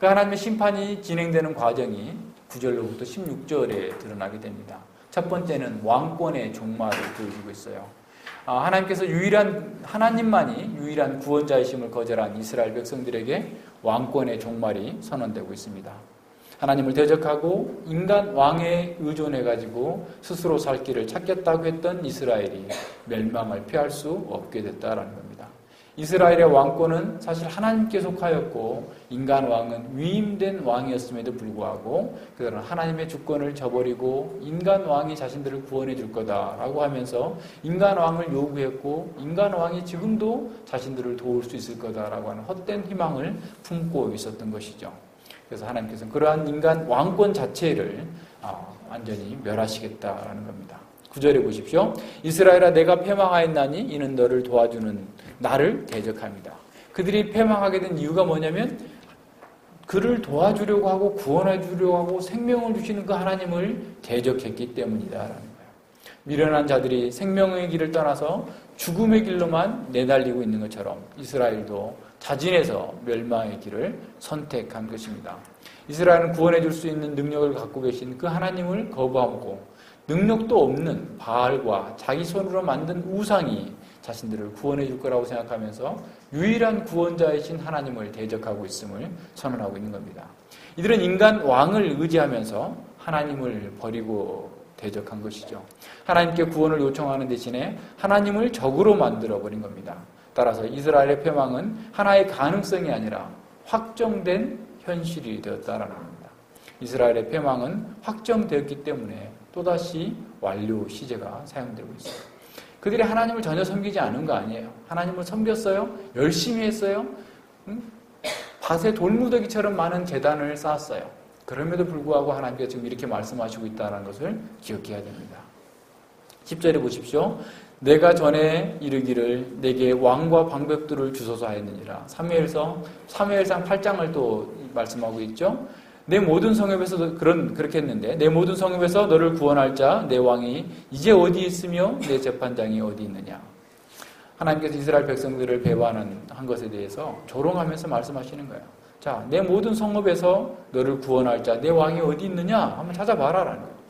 그 하나님의 심판이 진행되는 과정이 9절로부터 16절에 드러나게 됩니다. 첫 번째는 왕권의 종말을 보여주고 있어요. 하나님께서 하나님만이 유일한 구원자이심을 거절한 이스라엘 백성들에게 왕권의 종말이 선언되고 있습니다. 하나님을 대적하고 인간 왕에 의존해가지고 스스로 살 길을 찾겠다고 했던 이스라엘이 멸망을 피할 수 없게 됐다라는 겁니다. 이스라엘의 왕권은 사실 하나님께 속하였고 인간 왕은 위임된 왕이었음에도 불구하고 그들은 하나님의 주권을 저버리고 인간 왕이 자신들을 구원해 줄 거다라고 하면서 인간 왕을 요구했고 인간 왕이 지금도 자신들을 도울 수 있을 거다라고 하는 헛된 희망을 품고 있었던 것이죠. 그래서 하나님께서는 그러한 인간 왕권 자체를 완전히 멸하시겠다라는 겁니다. 9절에 보십시오. 이스라엘아 내가 패망하였나니 이는 너를 도와주는 나를 대적합니다. 그들이 패망하게 된 이유가 뭐냐면 그를 도와주려고 하고 구원해 주려고 하고 생명을 주시는 그 하나님을 대적했기 때문이다라는 거예요. 미련한 자들이 생명의 길을 떠나서 죽음의 길로만 내달리고 있는 것처럼 이스라엘도 자진해서 멸망의 길을 선택한 것입니다. 이스라엘은 구원해 줄 수 있는 능력을 갖고 계신 그 하나님을 거부하고 능력도 없는 바알과 자기 손으로 만든 우상이 자신들을 구원해 줄 거라고 생각하면서 유일한 구원자이신 하나님을 대적하고 있음을 선언하고 있는 겁니다. 이들은 인간 왕을 의지하면서 하나님을 버리고 대적한 것이죠. 하나님께 구원을 요청하는 대신에 하나님을 적으로 만들어버린 겁니다. 따라서 이스라엘의 패망은 하나의 가능성이 아니라 확정된 현실이 되었다라는 겁니다. 이스라엘의 패망은 확정되었기 때문에 또다시 완료 시제가 사용되고 있어요. 그들이 하나님을 전혀 섬기지 않은 거 아니에요. 하나님을 섬겼어요. 열심히 했어요. 밭에 돌무더기처럼 많은 제단을 쌓았어요. 그럼에도 불구하고 하나님께서 지금 이렇게 말씀하시고 있다는 것을 기억해야 됩니다. 10절에 보십시오. 내가 전에 이르기를 내게 왕과 방백들을 주소서 하였느니라. 사무엘상 8장을 또 말씀하고 있죠. 내 모든 성읍에서 그렇게 했는데 내 모든 성읍에서 너를 구원할 자 내 왕이 이제 어디 있으며 내 재판장이 어디 있느냐. 하나님께서 이스라엘 백성들을 배반한 것에 대해서 조롱하면서 말씀하시는 거예요. 자, 내 모든 성읍에서 너를 구원할 자 내 왕이 어디 있느냐 한번 찾아봐라라는 거예요.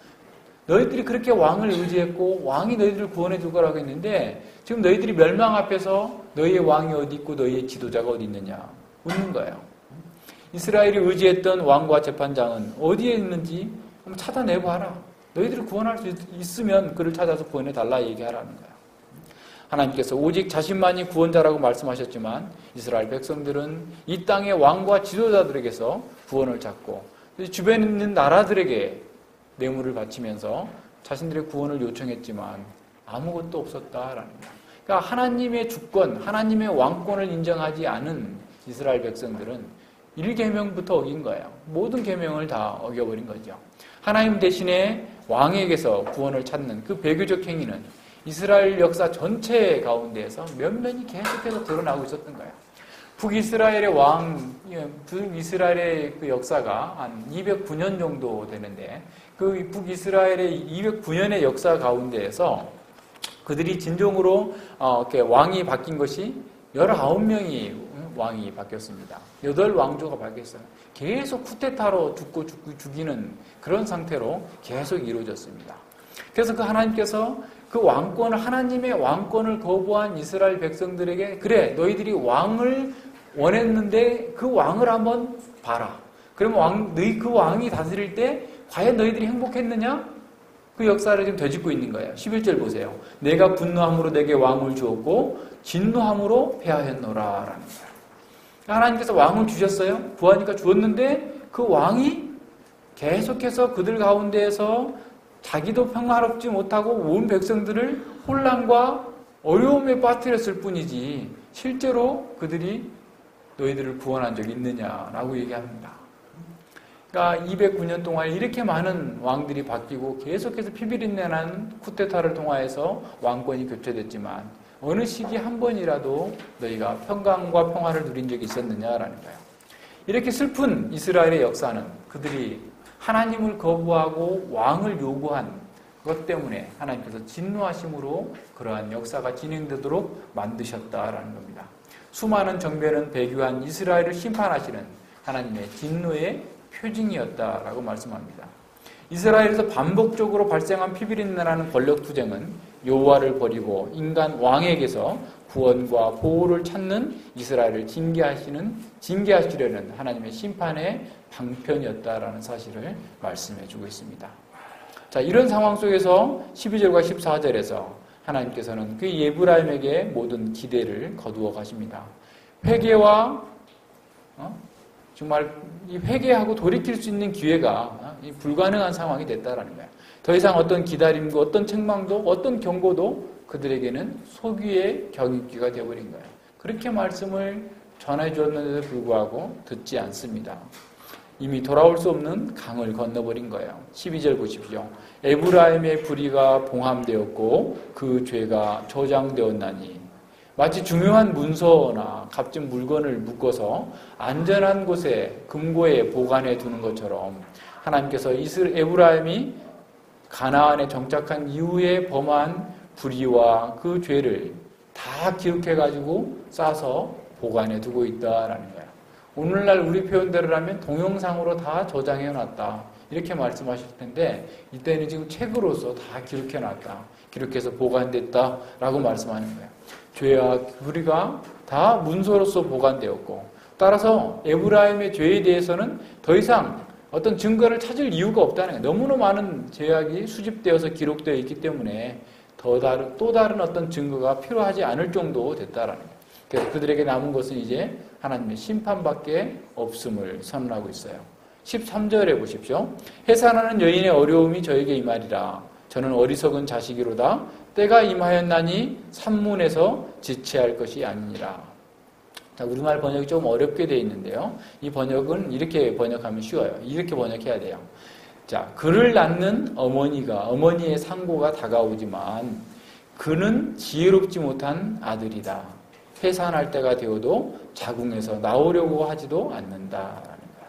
너희들이 그렇게 왕을 의지했고 왕이 너희들을 구원해 줄 거라고 했는데 지금 너희들이 멸망 앞에서 너희의 왕이 어디 있고 너희의 지도자가 어디 있느냐 묻는 거예요. 이스라엘이 의지했던 왕과 재판장은 어디에 있는지 한번 찾아내봐라. 너희들이 구원할 수 있으면 그를 찾아서 구원해달라 얘기하라는 거예요. 하나님께서 오직 자신만이 구원자라고 말씀하셨지만 이스라엘 백성들은 이 땅의 왕과 지도자들에게서 구원을 찾고 주변에 있는 나라들에게 뇌물을 바치면서 자신들의 구원을 요청했지만 아무것도 없었다라는 거예요. 그러니까 하나님의 주권, 하나님의 왕권을 인정하지 않은 이스라엘 백성들은 1계명부터 어긴 거예요. 모든 계명을 다 어겨버린 거죠. 하나님 대신에 왕에게서 구원을 찾는 그 배교적 행위는 이스라엘 역사 전체 가운데에서 면면이 계속해서 드러나고 있었던 거예요. 북이스라엘의 북이스라엘의 그 역사가 한 209년 정도 되는데 그 북이스라엘의 209년의 역사 가운데에서 그들이 진정으로 이렇게 왕이 바뀐 것이 19명이 왕이 바뀌었습니다. 8왕조가 바뀌었어요. 계속 쿠데타로 죽이는 그런 상태로 계속 이루어졌습니다. 그래서 그 하나님께서 그 왕권을 하나님의 왕권을 거부한 이스라엘 백성들에게 그래 너희들이 왕을 원했는데 그 왕을 한번 봐라. 그러면 그 왕이 다스릴 때 과연 너희들이 행복했느냐? 그 역사를 지금 되짚고 있는 거예요. 11절 보세요. 내가 분노함으로 내게 왕을 주었고 진노함으로 폐하였노라 라는 거예요. 하나님께서 왕을 주셨어요. 구하니까 주었는데 그 왕이 계속해서 그들 가운데에서 자기도 평화롭지 못하고 온 백성들을 혼란과 어려움에 빠뜨렸을 뿐이지 실제로 그들이 너희들을 구원한 적이 있느냐라고 얘기합니다. 그러니까 209년 동안 이렇게 많은 왕들이 바뀌고 계속해서 피비린내난 쿠데타를 통하여서 왕권이 교체됐지만 어느 시기 한 번이라도 너희가 평강과 평화를 누린 적이 있었느냐라는 거예요. 이렇게 슬픈 이스라엘의 역사는 그들이 하나님을 거부하고 왕을 요구한 것 때문에 하나님께서 진노하심으로 그러한 역사가 진행되도록 만드셨다라는 겁니다. 수많은 정변은 배교한 이스라엘을 심판하시는 하나님의 진노의 표징이었다라고 말씀합니다. 이스라엘에서 반복적으로 발생한 피비린내라는 권력투쟁은 여호와를 버리고 인간 왕에게서 구원과 보호를 찾는 이스라엘을 징계하시려는 하나님의 심판의 방편이었다라는 사실을 말씀해주고 있습니다. 자, 이런 상황 속에서 12절과 14절에서 하나님께서는 그 에브라임에게 모든 기대를 거두어 가십니다. 회개와 정말 이 회개하고 돌이킬 수 있는 기회가 불가능한 상황이 됐다라는 거예요. 더 이상 어떤 기다림도, 어떤 책망도, 어떤 경고도 그들에게는 소귀의 경입기가 되어버린 거예요. 그렇게 말씀을 전해주었는데도 불구하고 듣지 않습니다. 이미 돌아올 수 없는 강을 건너버린 거예요. 12절 보십시오. 에브라임의 불의가 봉함되었고 그 죄가 저장되었나니 마치 중요한 문서나 값진 물건을 묶어서 안전한 곳에 금고에 보관해 두는 것처럼 하나님께서 에브라임이 가나안에 정착한 이후에 범한 불의와 그 죄를 다 기록해가지고 싸서 보관해 두고 있다라는 거예요. 오늘날 우리 표현대로라면 동영상으로 다 저장해놨다 이렇게 말씀하실 텐데 이때는 지금 책으로서 다 기록해놨다, 기록해서 보관됐다라고 말씀하는 거예요. 죄와 불의가 다 문서로서 보관되었고 따라서 에브라임의 죄에 대해서는 더 이상 어떤 증거를 찾을 이유가 없다는 거예요. 너무나 많은 죄악이 수집되어서 기록되어 있기 때문에 또 다른 어떤 증거가 필요하지 않을 정도 됐다라는 거예요. 그래서 그들에게 남은 것은 이제 하나님의 심판밖에 없음을 선언하고 있어요. 13절에 보십시오. 해산하는 여인의 어려움이 저에게 임하리라. 저는 어리석은 자식이로다. 때가 임하였나니 산문에서 지체할 것이 아니니라. 자, 우리말 번역이 좀 어렵게 되어 있는데요. 이 번역은 이렇게 번역하면 쉬워요. 이렇게 번역해야 돼요. 자, 그를 낳는 어머니의 상고가 다가오지만 그는 지혜롭지 못한 아들이다. 해산할 때가 되어도 자궁에서 나오려고 하지도 않는다라는 거야.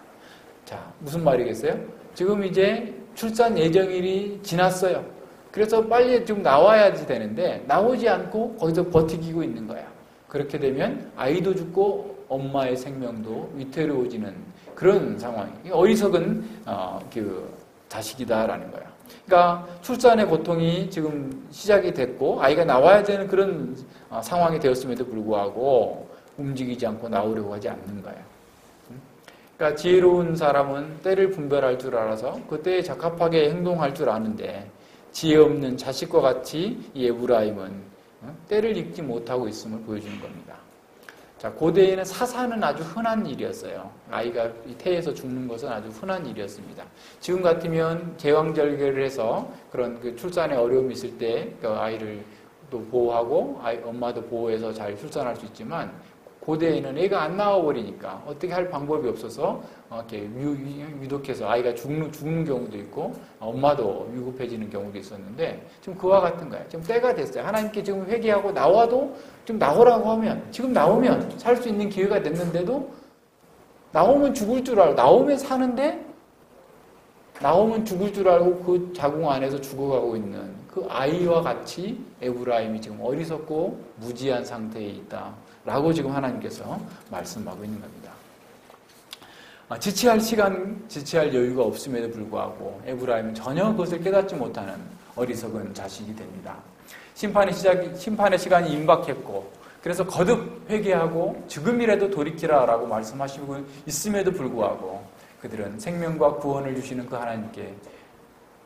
자, 무슨 말이겠어요? 지금 이제 출산 예정일이 지났어요. 그래서 빨리 좀 나와야지 되는데 나오지 않고 거기서 버티고 있는 거야. 그렇게 되면 아이도 죽고 엄마의 생명도 위태로워지는 그런 상황. 어리석은 자식이다라는 거야. 그러니까 출산의 고통이 지금 시작이 됐고 아이가 나와야 되는 그런 상황이 되었음에도 불구하고 움직이지 않고 나오려고 하지 않는 거예요. 그러니까 지혜로운 사람은 때를 분별할 줄 알아서 그 때에 적합하게 행동할 줄 아는데 지혜 없는 자식과 같이 이 에브라임은 때를 읽지 못하고 있음을 보여주는 겁니다. 자, 고대에는 사사는 아주 흔한 일이었어요. 아이가 태에서 죽는 것은 아주 흔한 일이었습니다. 지금 같으면 제왕절개를 해서 그런 그 출산에 어려움이 있을 때 그 아이를 또 보호하고 엄마도 보호해서 잘 출산할 수 있지만 고대에는 애가 안 나와버리니까 어떻게 할 방법이 없어서 이렇게 위독해서 아이가 죽는 경우도 있고 엄마도 위급해지는 경우도 있었는데 지금 그와 같은 거예요. 지금 때가 됐어요. 하나님께 지금 회개하고 나와도 좀 나오라고 하면 지금 나오면 살 수 있는 기회가 됐는데도 나오면 죽을 줄 알고 나오면 사는데 나오면 죽을 줄 알고 그 자궁 안에서 죽어가고 있는 그 아이와 같이 에브라임이 지금 어리석고 무지한 상태에 있다. 라고 지금 하나님께서 말씀하고 있는 겁니다. 지체할 여유가 없음에도 불구하고 에브라임은 전혀 그것을 깨닫지 못하는 어리석은 자식이 됩니다. 심판의 시간이 임박했고 그래서 거듭 회개하고 지금이라도 돌이키라라고 말씀하시고 있음에도 불구하고 그들은 생명과 구원을 주시는 그 하나님께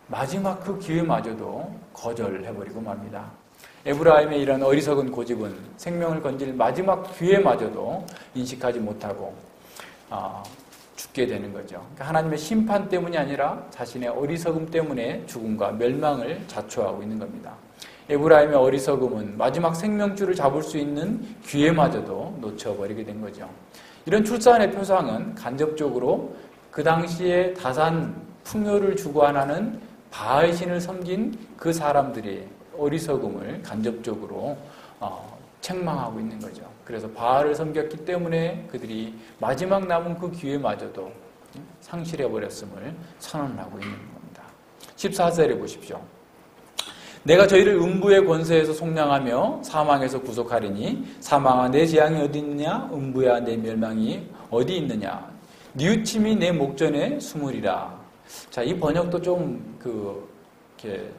마지막 그 기회마저도 거절해버리고 맙니다. 에브라임의 이런 어리석은 고집은 생명을 건질 마지막 기회마저도 인식하지 못하고 죽게 되는 거죠. 그러니까 하나님의 심판 때문이 아니라 자신의 어리석음 때문에 죽음과 멸망을 자초하고 있는 겁니다. 에브라임의 어리석음은 마지막 생명줄을 잡을 수 있는 기회마저도 놓쳐버리게 된 거죠. 이런 출산의 표상은 간접적으로 그 당시에 다산 풍요를 주관하는 바알 신을 섬긴 그 사람들의 어리석음을 간접적으로 책망하고 있는 거죠. 그래서 바알을 섬겼기 때문에 그들이 마지막 남은 그 기회마저도 상실해버렸음을 선언하고 있는 겁니다. 14절에 보십시오. 내가 저희를 음부의 권세에서 속량하며 사망에서 구속하리니 사망아 내 재앙이 어디 있느냐? 음부야 내 멸망이 어디 있느냐? 뉘우침이 내 목전에 숨으리라. 자, 이 번역도 좀 이렇게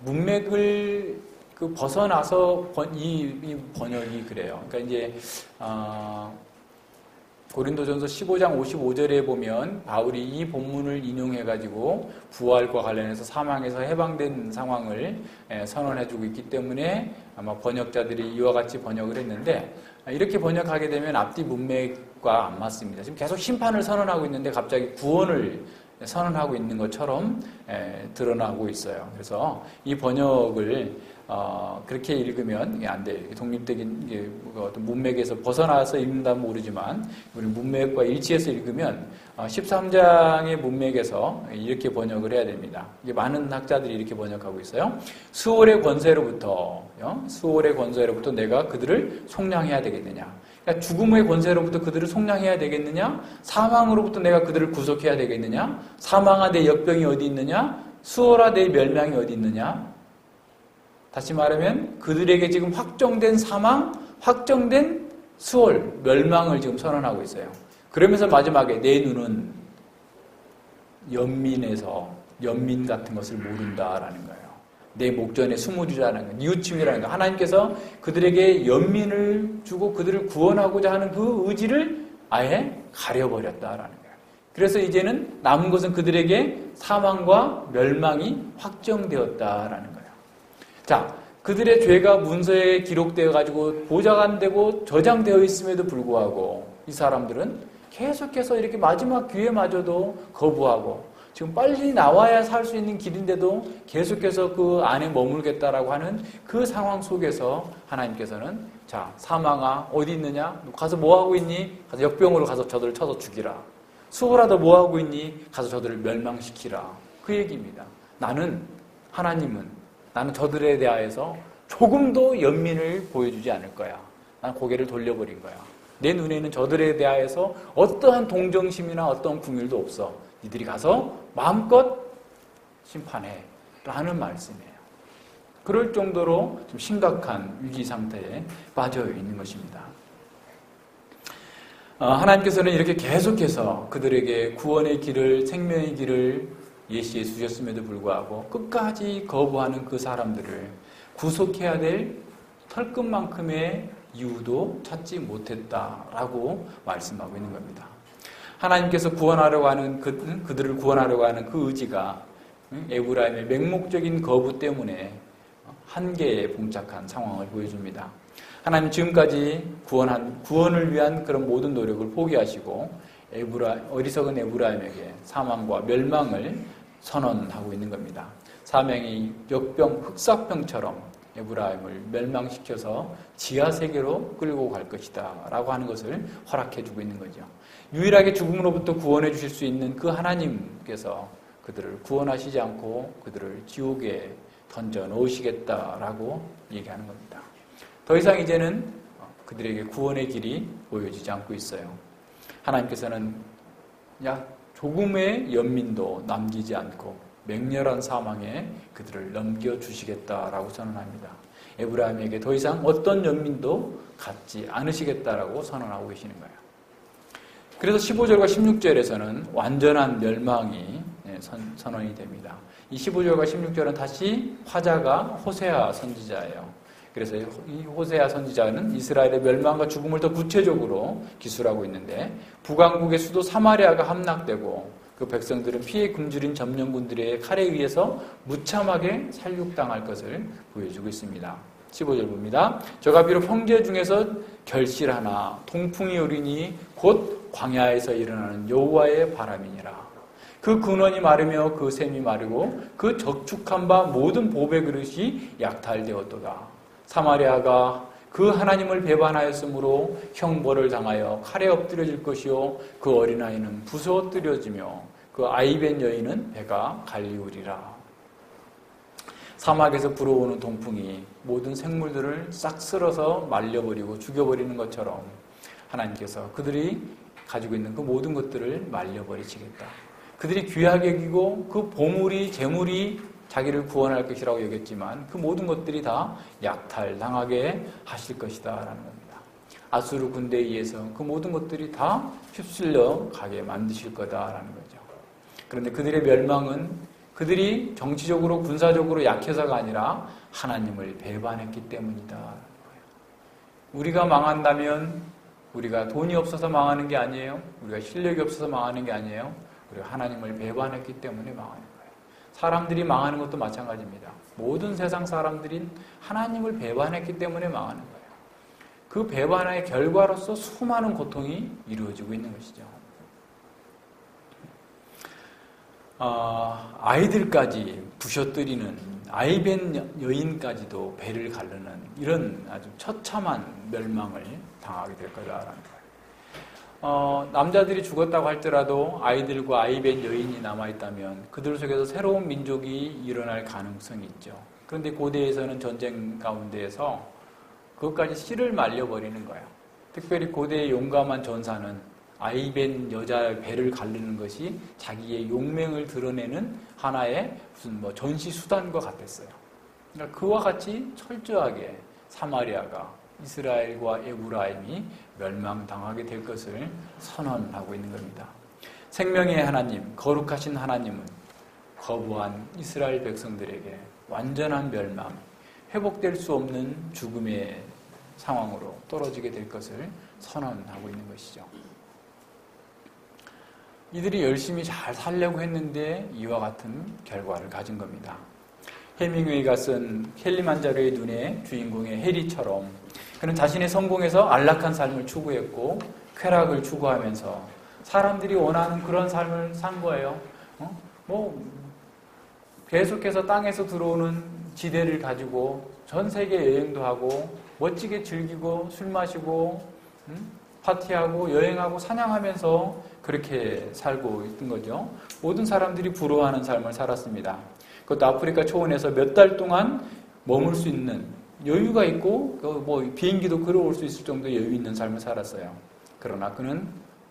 문맥을 벗어나서 이 번역이 그래요. 그러니까 이제 고린도전서 15장 55절에 보면 바울이 이 본문을 인용해가지고 부활과 관련해서 사망에서 해방된 상황을 선언해주고 있기 때문에 아마 번역자들이 이와 같이 번역을 했는데, 이렇게 번역하게 되면 앞뒤 문맥과 안 맞습니다. 지금 계속 심판을 선언하고 있는데 갑자기 구원을 선언하고 있는 것처럼 드러나고 있어요. 그래서 이 번역을 그렇게 읽으면 안 돼요. 독립적인 어떤 문맥에서 벗어나서 읽는다면 모르지만 우리 문맥과 일치해서 읽으면 13장의 문맥에서 이렇게 번역을 해야 됩니다. 이게 많은 학자들이 이렇게 번역하고 있어요. 수월의 권세로부터 내가 그들을 속량해야 되겠느냐. 그러니까 죽음의 권세로부터 그들을 속량해야 되겠느냐? 사망으로부터 내가 그들을 구속해야 되겠느냐? 사망아 내 역병이 어디 있느냐? 수월아 내 멸망이 어디 있느냐? 다시 말하면 그들에게 지금 확정된 사망, 확정된 수월, 멸망을 지금 선언하고 있어요. 그러면서 마지막에 내 눈은 연민 같은 것을 모른다라는 거예요. 내 목전에 숨으리라는 거, 뉘우침이라는 거. 하나님께서 그들에게 연민을 주고 그들을 구원하고자 하는 그 의지를 아예 가려버렸다라는 거예요. 그래서 이제는 남은 것은 그들에게 사망과 멸망이 확정되었다라는 거예요. 자, 그들의 죄가 문서에 기록되어 가지고 보좌가 안 되고 저장되어 있음에도 불구하고 이 사람들은 계속해서 이렇게 마지막 기회마저도 거부하고 지금 빨리 나와야 살 수 있는 길인데도 계속해서 그 안에 머물겠다라고 하는 그 상황 속에서 하나님께서는 자, 사망아 어디 있느냐? 가서 뭐 하고 있니? 가서 역병으로 가서 저들을 쳐서 죽이라. 수호라 너 뭐 하고 있니? 가서 저들을 멸망시키라. 그 얘기입니다. 하나님은 저들에 대하여서 조금도 연민을 보여주지 않을 거야. 난 고개를 돌려버린 거야. 내 눈에는 저들에 대하여서 어떠한 동정심이나 어떠한 궁율도 없어. 니들이 가서 마음껏 심판해. 라는 말씀이에요. 그럴 정도로 좀 심각한 위기 상태에 빠져 있는 것입니다. 하나님께서는 이렇게 계속해서 그들에게 구원의 길을, 생명의 길을 예시해 주셨음에도 불구하고 끝까지 거부하는 그 사람들을 구속해야 될 털끝만큼의 이유도 찾지 못했다라고 말씀하고 있는 겁니다. 하나님께서 구원하려고 하는 그들을 구원하려고 하는 그 의지가 에브라임의 맹목적인 거부 때문에 한계에 봉착한 상황을 보여줍니다. 하나님 지금까지 구원을 위한 그런 모든 노력을 포기하시고 어리석은 에브라임에게 사망과 멸망을 선언하고 있는 겁니다. 사명이 역병, 흑사병처럼 에브라임을 멸망시켜서 지하세계로 끌고 갈 것이다 라고 하는 것을 허락해주고 있는 거죠. 유일하게 죽음으로부터 구원해 주실 수 있는 그 하나님께서 그들을 구원하시지 않고 그들을 지옥에 던져 넣으시겠다라고 얘기하는 겁니다. 더 이상 이제는 그들에게 구원의 길이 보여지지 않고 있어요. 하나님께서는 조금의 연민도 남기지 않고 맹렬한 사망에 그들을 넘겨주시겠다라고 선언합니다. 에브라임에게 더 이상 어떤 연민도 갖지 않으시겠다라고 선언하고 계시는 거예요. 그래서 15절과 16절에서는 완전한 멸망이 선언이 됩니다. 이 15절과 16절은 다시 화자가 호세아 선지자예요. 그래서 이 호세아 선지자는 이스라엘의 멸망과 죽음을 더 구체적으로 기술하고 있는데 북왕국의 수도 사마리아가 함락되고 그 백성들은 피해 굶주린 점령군들의 칼에 의해서 무참하게 살육당할 것을 보여주고 있습니다. 15절 봅니다. 저가 비록 형제 중에서 결실하나 동풍이 오리니 곧 광야에서 일어나는 여호와의 바람이니라. 그 근원이 마르며 그 샘이 마르고 그 적축한 바 모든 보배 그릇이 약탈되었도다. 사마리아가 그 하나님을 배반하였으므로 형벌을 당하여 칼에 엎드려질 것이요 그 어린아이는 부서뜨려지며 그 아이벤 여인은 배가 갈리우리라. 사막에서 불어오는 동풍이 모든 생물들을 싹 쓸어서 말려버리고 죽여버리는 것처럼 하나님께서 그들이 가지고 있는 그 모든 것들을 말려버리시겠다. 그들이 귀하게 여기고 그 보물이 재물이 자기를 구원할 것이라고 여겼지만 그 모든 것들이 다 약탈당하게 하실 것이다 라는 겁니다. 아수르 군대에 의해서 그 모든 것들이 다 휩쓸려 가게 만드실 거다라는 거죠. 그런데 그들의 멸망은 그들이 정치적으로 군사적으로 약해서가 아니라 하나님을 배반했기 때문이다. 우리가 망한다면 우리가 돈이 없어서 망하는 게 아니에요. 우리가 실력이 없어서 망하는 게 아니에요. 우리가 하나님을 배반했기 때문에 망하는 거예요. 사람들이 망하는 것도 마찬가지입니다. 모든 세상 사람들이 하나님을 배반했기 때문에 망하는 거예요. 그 배반의 결과로서 수많은 고통이 이루어지고 있는 것이죠. 아이들까지 부셔뜨리는 아이벤 여인까지도 배를 가르는 이런 아주 처참한 멸망을 당하게 될 거다라는 거예요. 남자들이 죽었다고 할지라도 아이들과 아이벤 여인이 남아있다면 그들 속에서 새로운 민족이 일어날 가능성이 있죠. 그런데 고대에서는 전쟁 가운데에서 그것까지 씨를 말려버리는 거예요. 특별히 고대의 용감한 전사는 아이벤 여자의 배를 가르는 것이 자기의 용맹을 드러내는 하나의 무슨 전시 수단과 같았어요. 그러니까 그와 같이 철저하게 사마리아가 이스라엘과 에브라임이 멸망당하게 될 것을 선언하고 있는 겁니다. 생명의 하나님, 거룩하신 하나님은 거부한 이스라엘 백성들에게 완전한 멸망, 회복될 수 없는 죽음의 상황으로 떨어지게 될 것을 선언하고 있는 것이죠. 이들이 열심히 잘 살려고 했는데 이와 같은 결과를 가진 겁니다. 해밍웨이가 쓴 켈리만자로의 눈의 주인공의 해리처럼 그는 자신의 성공에서 안락한 삶을 추구했고 쾌락을 추구하면서 사람들이 원하는 그런 삶을 산 거예요. 계속해서 땅에서 들어오는 지대를 가지고 전 세계 여행도 하고 멋지게 즐기고 술 마시고 파티하고 여행하고 사냥하면서 그렇게 살고 있던 거죠. 모든 사람들이 부러워하는 삶을 살았습니다. 그것도 아프리카 초원에서 몇 달 동안 머물 수 있는 여유가 있고 비행기도 걸어올 수 있을 정도의 여유 있는 삶을 살았어요. 그러나 그는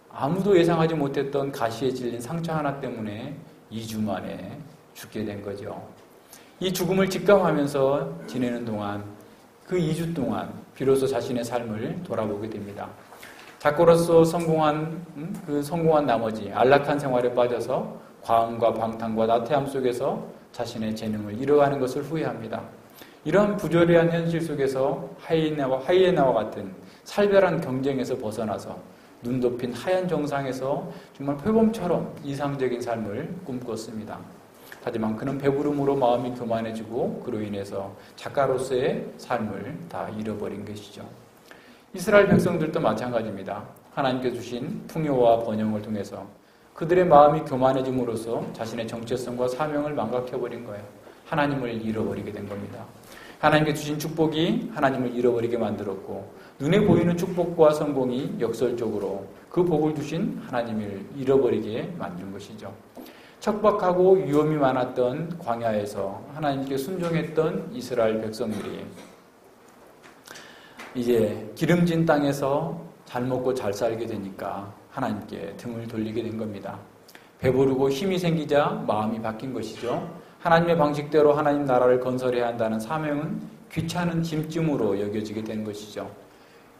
아무도 예상하지 못했던 가시에 찔린 상처 하나 때문에 2주 만에 죽게 된 거죠. 이 죽음을 직감하면서 지내는 동안 그 2주 동안 비로소 자신의 삶을 돌아보게 됩니다. 작가로서 성공한 나머지 안락한 생활에 빠져서 과음과 방탕과 나태함 속에서 자신의 재능을 잃어가는 것을 후회합니다. 이런 부조리한 현실 속에서 하이에나와 같은 살벌한 경쟁에서 벗어나서 눈 덮인 하얀 정상에서 정말 표범처럼 이상적인 삶을 꿈꿨습니다. 하지만 그는 배부름으로 마음이 교만해지고 그로 인해서 작가로서의 삶을 다 잃어버린 것이죠. 이스라엘 백성들도 마찬가지입니다. 하나님께 주신 풍요와 번영을 통해서 그들의 마음이 교만해짐으로써 자신의 정체성과 사명을 망각해버린 거예요. 하나님을 잃어버리게 된 겁니다. 하나님께 주신 축복이 하나님을 잃어버리게 만들었고 눈에 보이는 축복과 성공이 역설적으로 그 복을 주신 하나님을 잃어버리게 만든 것이죠. 척박하고 위험이 많았던 광야에서 하나님께 순종했던 이스라엘 백성들이 이제 기름진 땅에서 잘 먹고 잘 살게 되니까 하나님께 등을 돌리게 된 겁니다. 배부르고 힘이 생기자 마음이 바뀐 것이죠. 하나님의 방식대로 하나님 나라를 건설해야 한다는 사명은 귀찮은 짐쯤으로 여겨지게 된 것이죠.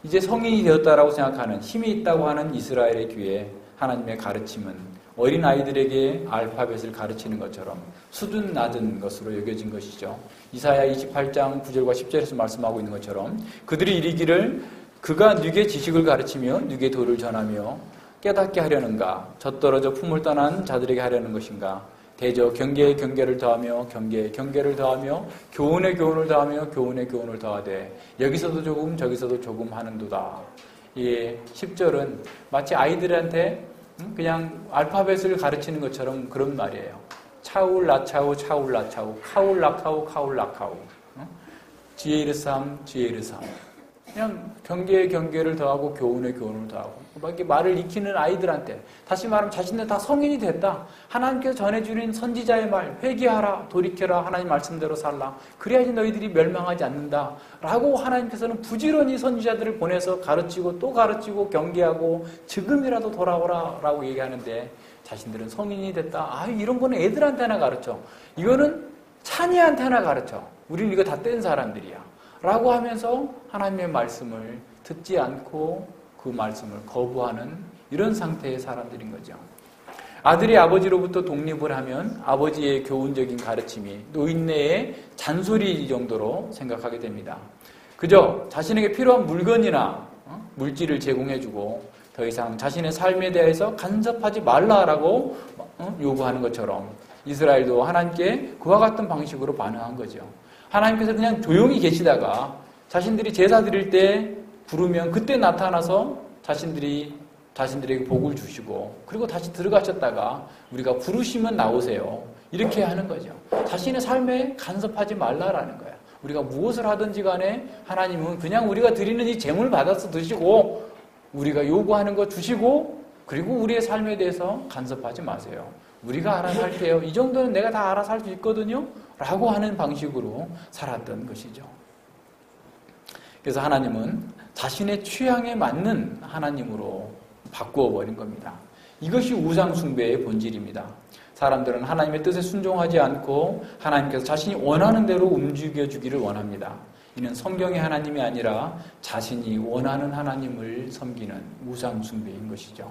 이제 성인이 되었다라고 생각하는 힘이 있다고 하는 이스라엘의 귀에 하나님의 가르침은 어린 아이들에게 알파벳을 가르치는 것처럼 수준 낮은 것으로 여겨진 것이죠. 이사야 28장 9절과 10절에서 말씀하고 있는 것처럼 그들이 이르기를 그가 누게 지식을 가르치며 누게 도를 전하며 깨닫게 하려는가 젖떨어져 품을 떠난 자들에게 하려는 것인가 대저 경계에 경계를 더하며 경계에 경계를 더하며 교훈에 교훈을 더하며 교훈에 교훈을 더하되 여기서도 조금 저기서도 조금 하는도다. 이 10절은 마치 아이들한테 그냥 알파벳을 가르치는 것처럼 그런 말이에요. 차울 라차우 차울 라차우 카울 라카우 카울 라카우 지에르삼 지에르삼 그냥 경계에 경계를 더하고 교훈에 교훈을 더하고 이렇게 말을 익히는 아이들한테 다시 말하면 자신들 다 성인이 됐다. 하나님께서 전해주는 선지자의 말 회개하라 돌이켜라 하나님 말씀대로 살라 그래야지 너희들이 멸망하지 않는다 라고 하나님께서는 부지런히 선지자들을 보내서 가르치고 또 가르치고 경계하고 지금이라도 돌아오라 라고 얘기하는데 자신들은 성인이 됐다. 이런 거는 애들한테나 가르쳐. 이거는 찬이한테나 가르쳐. 우리는 이거 다 뗀 사람들이야 라고 하면서 하나님의 말씀을 듣지 않고 그 말씀을 거부하는 이런 상태의 사람들인 거죠. 아들이 아버지로부터 독립을 하면 아버지의 교훈적인 가르침이 노인네의 잔소리 정도로 생각하게 됩니다. 그저 자신에게 필요한 물건이나 물질을 제공해주고 더 이상 자신의 삶에 대해서 간섭하지 말라라고 요구하는 것처럼 이스라엘도 하나님께 그와 같은 방식으로 반응한 거죠. 하나님께서 그냥 조용히 계시다가 자신들이 제사 드릴 때 부르면 그때 나타나서 자신들에게 복을 주시고 그리고 다시 들어가셨다가 우리가 부르시면 나오세요. 이렇게 하는 거죠. 자신의 삶에 간섭하지 말라라는 거야. 우리가 무엇을 하든지 간에 하나님은 그냥 우리가 드리는 이 재물 받아서 드시고 우리가 요구하는 거 주시고 그리고 우리의 삶에 대해서 간섭하지 마세요. 우리가 알아서 할게요. 이 정도는 내가 다 알아서 할 수 있거든요. 라고 하는 방식으로 살았던 것이죠. 그래서 하나님은 자신의 취향에 맞는 하나님으로 바꾸어 버린 겁니다. 이것이 우상 숭배의 본질입니다. 사람들은 하나님의 뜻에 순종하지 않고 하나님께서 자신이 원하는 대로 움직여 주기를 원합니다. 이는 성경의 하나님이 아니라 자신이 원하는 하나님을 섬기는 우상 숭배인 것이죠.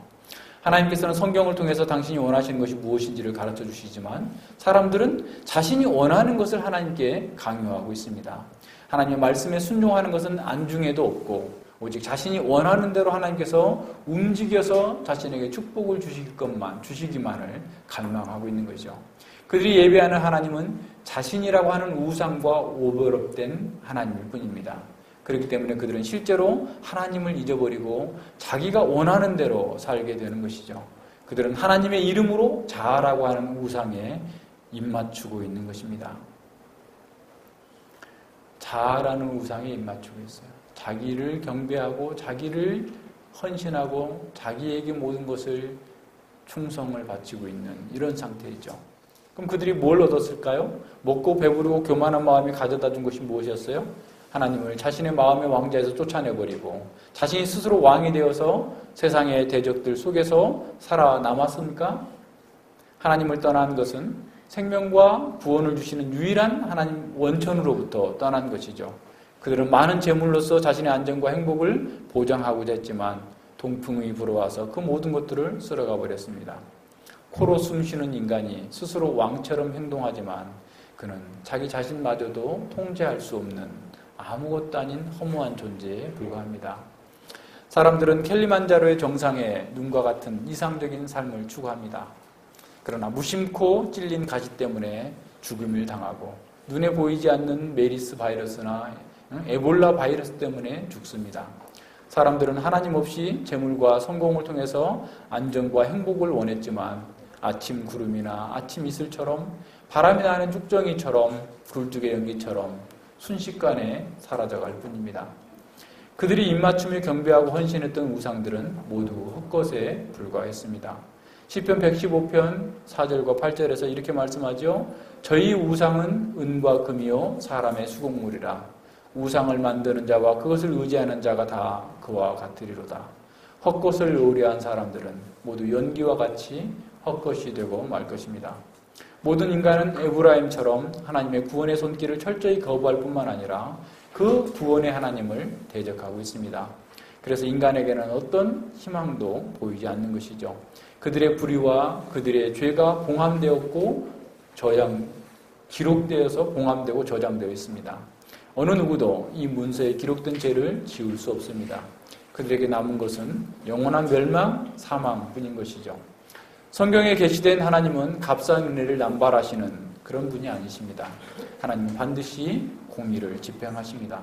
하나님께서는 성경을 통해서 당신이 원하시는 것이 무엇인지를 가르쳐 주시지만 사람들은 자신이 원하는 것을 하나님께 강요하고 있습니다. 하나님의 말씀에 순종하는 것은 안중에도 없고 오직 자신이 원하는 대로 하나님께서 움직여서 자신에게 축복을 주시기만을 갈망하고 있는 거죠. 그들이 예배하는 하나님은 자신이라고 하는 우상과 오버랩된 하나님일 뿐입니다. 그렇기 때문에 그들은 실제로 하나님을 잊어버리고 자기가 원하는 대로 살게 되는 것이죠. 그들은 하나님의 이름으로 자아라고 하는 우상에 입맞추고 있는 것입니다. 자아라는 우상에 입맞추고 있어요. 자기를 경배하고 자기를 헌신하고 자기에게 모든 것을 충성을 바치고 있는 이런 상태이죠. 그럼 그들이 뭘 얻었을까요? 먹고 배부르고 교만한 마음이 가져다 준 것이 무엇이었어요? 하나님을 자신의 마음의 왕자에서 쫓아내버리고 자신이 스스로 왕이 되어서 세상의 대적들 속에서 살아남았습니까? 하나님을 떠난 것은 생명과 구원을 주시는 유일한 하나님 원천으로부터 떠난 것이죠. 그들은 많은 재물로서 자신의 안전과 행복을 보장하고자 했지만 동풍이 불어와서 그 모든 것들을 쓸어가 버렸습니다. 코로 숨쉬는 인간이 스스로 왕처럼 행동하지만 그는 자기 자신마저도 통제할 수 없는 아무것도 아닌 허무한 존재에 불과합니다. 사람들은 캘리만자로의 정상에 눈과 같은 이상적인 삶을 추구합니다. 그러나 무심코 찔린 가시 때문에 죽음을 당하고 눈에 보이지 않는 메리스 바이러스나 에볼라 바이러스 때문에 죽습니다. 사람들은 하나님 없이 재물과 성공을 통해서 안정과 행복을 원했지만 아침 구름이나 아침 이슬처럼 바람이 나는 쭉정이처럼 굴뚝의 연기처럼 순식간에 사라져갈 뿐입니다. 그들이 입맞춤에 경배하고 헌신했던 우상들은 모두 헛것에 불과했습니다. 시편 115편 4절과 8절에서 이렇게 말씀하죠. 저희 우상은 은과 금이요 사람의 수공물이라. 우상을 만드는 자와 그것을 의지하는 자가 다 그와 같으리로다. 헛것을 의뢰한 사람들은 모두 연기와 같이 헛것이 되고 말 것입니다. 모든 인간은 에브라임처럼 하나님의 구원의 손길을 철저히 거부할 뿐만 아니라 그 구원의 하나님을 대적하고 있습니다. 그래서 인간에게는 어떤 희망도 보이지 않는 것이죠. 그들의 불의와 그들의 죄가 봉함되었고 기록되어서 봉함되고 저장되어 있습니다. 어느 누구도 이 문서에 기록된 죄를 지울 수 없습니다. 그들에게 남은 것은 영원한 멸망, 사망뿐인 것이죠. 성경에 게시된 하나님은 값싼 은혜를 남발하시는 그런 분이 아니십니다. 하나님은 반드시 공의를 집행하십니다.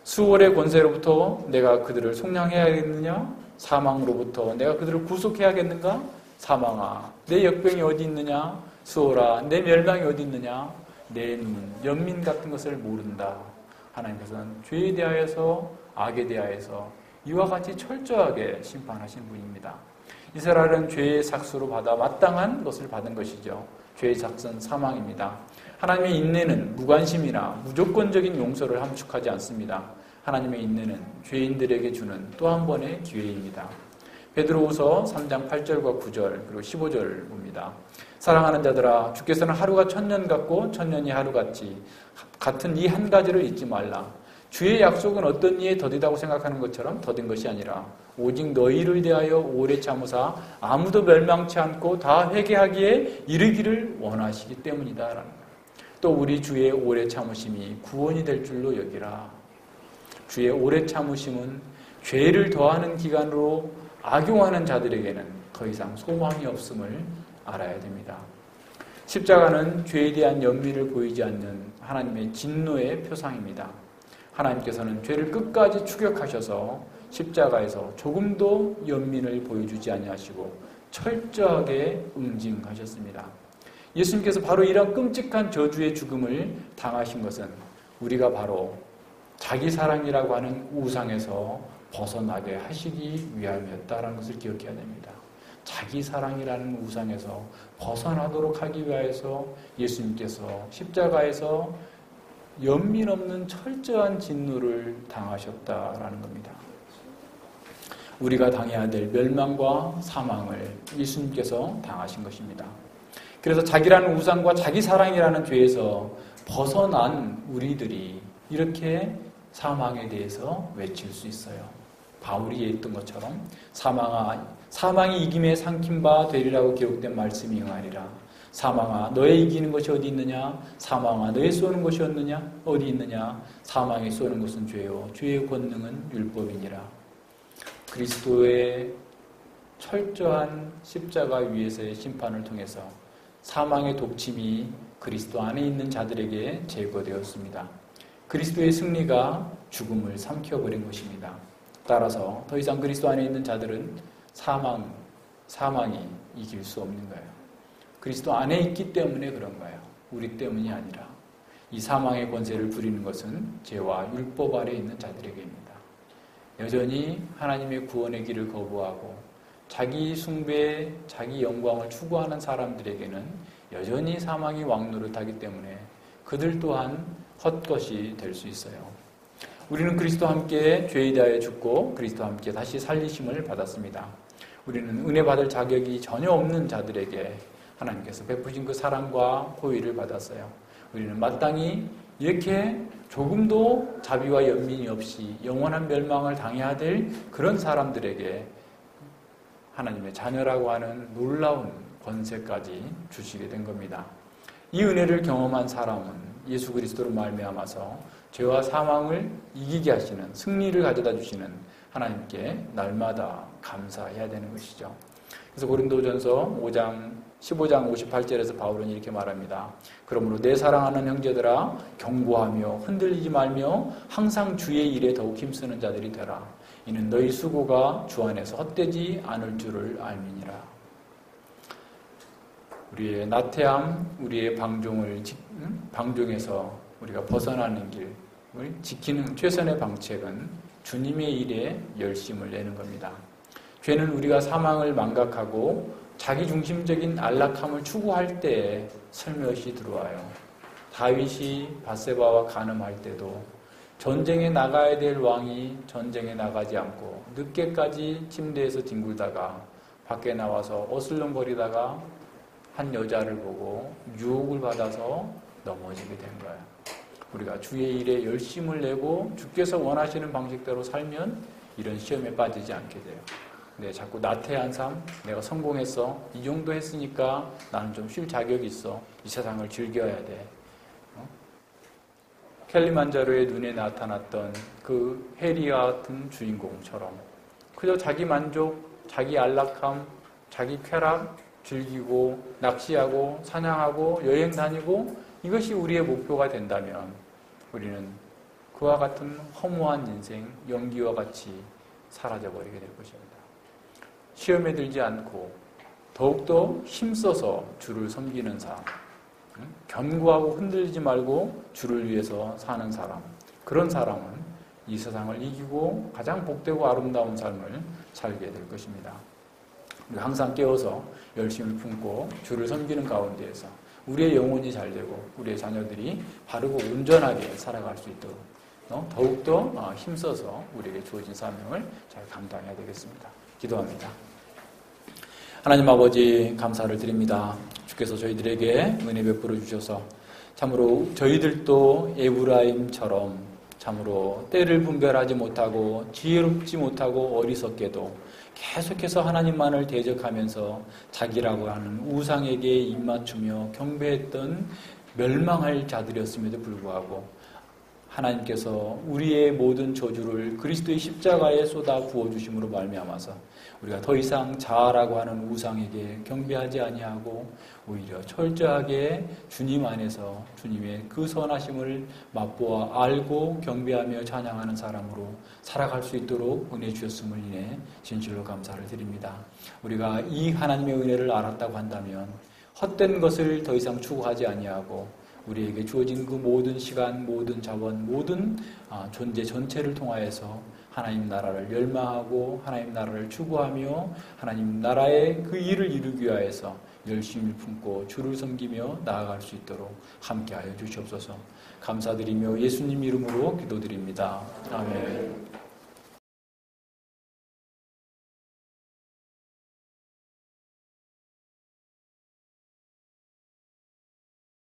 수월의 권세로부터 내가 그들을 속량해야겠느냐? 사망으로부터 내가 그들을 구속해야겠는가? 사망아, 내 역병이 어디 있느냐? 수월아, 내 멸망이 어디 있느냐? 내 눈, 연민 같은 것을 모른다. 하나님께서는 죄에 대하여서 악에 대하여서 이와 같이 철저하게 심판하신 분입니다. 이스라엘은 죄의 삭수로 받아 마땅한 것을 받은 것이죠. 죄의 삭은 사망입니다. 하나님의 인내는 무관심이나 무조건적인 용서를 함축하지 않습니다. 하나님의 인내는 죄인들에게 주는 또 한 번의 기회입니다. 베드로후서 3장 8절과 9절 그리고 15절 봅니다. 사랑하는 자들아, 주께서는 하루가 천년 같고 천년이 하루 같이 같은 이 한 가지를 잊지 말라. 주의 약속은 어떤 이에 더디다고 생각하는 것처럼 더딘 것이 아니라 오직 너희를 대하여 오래 참으사 아무도 멸망치 않고 다 회개하기에 이르기를 원하시기 때문이다라는 거예요. 또 우리 주의 오래 참으심이 구원이 될 줄로 여기라. 주의 오래 참으심은 죄를 더하는 기간으로 악용하는 자들에게는 더 이상 소망이 없음을 알아야 됩니다. 십자가는 죄에 대한 연민을 보이지 않는 하나님의 진노의 표상입니다. 하나님께서는 죄를 끝까지 추격하셔서 십자가에서 조금도 연민을 보여주지 아니하시고 철저하게 응징하셨습니다. 예수님께서 바로 이런 끔찍한 저주의 죽음을 당하신 것은 우리가 바로 자기 사랑이라고 하는 우상에서 벗어나게 하시기 위함이었다라는 것을 기억해야 됩니다. 자기 사랑이라는 우상에서 벗어나도록 하기 위해서 예수님께서 십자가에서 연민 없는 철저한 진노를 당하셨다라는 겁니다. 우리가 당해야 될 멸망과 사망을 예수님께서 당하신 것입니다. 그래서 자기라는 우상과 자기 사랑이라는 죄에서 벗어난 우리들이 이렇게 사망에 대해서 외칠 수 있어요. 바울이 했던 것처럼 사망이 이김에 삼킨 바 되리라고 기록된 말씀이 응하리라. 사망아 너의 이기는 것이 어디 있느냐? 사망아 너의 쏘는 것이 어디 있느냐? 사망이 쏘는 것은 죄요 죄의 권능은 율법이니라. 그리스도의 철저한 십자가 위에서의 심판을 통해서 사망의 독침이 그리스도 안에 있는 자들에게 제거되었습니다. 그리스도의 승리가 죽음을 삼켜버린 것입니다. 따라서 더 이상 그리스도 안에 있는 자들은 사망이 이길 수 없는 거예요. 그리스도 안에 있기 때문에 그런 거예요. 우리 때문이 아니라 이 사망의 권세를 부리는 것은 죄와 율법 아래에 있는 자들에게입니다. 여전히 하나님의 구원의 길을 거부하고 자기 숭배, 자기 영광을 추구하는 사람들에게는 여전히 사망이 왕노릇하기 때문에 그들 또한 헛것이 될 수 있어요. 우리는 그리스도와 함께 죄에 대하여 죽고 그리스도와 함께 다시 살리심을 받았습니다. 우리는 은혜 받을 자격이 전혀 없는 자들에게 하나님께서 베푸신 그 사랑과 호의를 받았어요. 우리는 마땅히 이렇게 조금도 자비와 연민이 없이 영원한 멸망을 당해야 될 그런 사람들에게 하나님의 자녀라고 하는 놀라운 권세까지 주시게 된 겁니다. 이 은혜를 경험한 사람은 예수 그리스도로 말미암아서 죄와 사망을 이기게 하시는 승리를 가져다 주시는 하나님께 날마다 감사해야 되는 것이죠. 그래서 고린도전서 15장 58절에서 바울은 이렇게 말합니다. 그러므로 내 사랑하는 형제들아 경고하며 흔들리지 말며 항상 주의 일에 더욱 힘쓰는 자들이 되라. 이는 너희 수고가 주 안에서 헛되지 않을 줄을 알미니라. 우리의 나태함, 우리의 방종에서 우리가 벗어나는 길을 지키는 최선의 방책은 주님의 일에 열심을 내는 겁니다. 죄는 우리가 사망을 망각하고 자기중심적인 안락함을 추구할 때에 슬며시 들어와요. 다윗이 밧세바와 간음할 때도 전쟁에 나가야 될 왕이 전쟁에 나가지 않고 늦게까지 침대에서 뒹굴다가 밖에 나와서 어슬렁거리다가 한 여자를 보고 유혹을 받아서 넘어지게 된 거예요. 우리가 주의 일에 열심을 내고 주께서 원하시는 방식대로 살면 이런 시험에 빠지지 않게 돼요. 근데 자꾸 나태한 삶, 내가 성공했어, 이 정도 했으니까 나는 좀 쉴 자격이 있어, 이 세상을 즐겨야 돼. 캘리만자로의 눈에 나타났던 그 해리와 같은 주인공처럼 그저 자기 만족, 자기 안락함, 자기 쾌락 즐기고 낚시하고 사냥하고 여행 다니고 이것이 우리의 목표가 된다면 우리는 그와 같은 허무한 인생, 연기와 같이 사라져버리게 될 것입니다. 시험에 들지 않고 더욱더 힘써서 주를 섬기는 사람, 견고하고 흔들리지 말고 주를 위해서 사는 사람, 그런 사람은 이 세상을 이기고 가장 복되고 아름다운 삶을 살게 될 것입니다. 우리가 항상 깨어서 열심을 품고 주를 섬기는 가운데에서 우리의 영혼이 잘 되고 우리의 자녀들이 바르고 온전하게 살아갈 수 있도록 더욱더 힘써서 우리에게 주어진 사명을 잘 감당해야 되겠습니다. 기도합니다. 하나님 아버지 감사를 드립니다. 주께서 저희들에게 은혜 베풀어 주셔서 참으로 저희들도 에브라임처럼 참으로 때를 분별하지 못하고 지혜롭지 못하고 어리석게도 계속해서 하나님만을 대적하면서 자기라고 하는 우상에게 입맞추며 경배했던 멸망할 자들이었음에도 불구하고 하나님께서 우리의 모든 저주를 그리스도의 십자가에 쏟아 부어주심으로 말미암아서 우리가 더 이상 자아라고 하는 우상에게 경배하지 아니하고 오히려 철저하게 주님 안에서 주님의 그 선하심을 맛보아 알고 경배하며 찬양하는 사람으로 살아갈 수 있도록 은혜 주셨음을 인해 진실로 감사를 드립니다. 우리가 이 하나님의 은혜를 알았다고 한다면 헛된 것을 더 이상 추구하지 아니하고 우리에게 주어진 그 모든 시간, 모든 자원, 모든 존재 전체를 통하여서 하나님 나라를 열망하고 하나님 나라를 추구하며 하나님 나라의 그 일을 이루기 위하여서 열심히 품고 주를 섬기며 나아갈 수 있도록 함께하여 주시옵소서. 감사드리며 예수님 이름으로 기도드립니다. 아멘.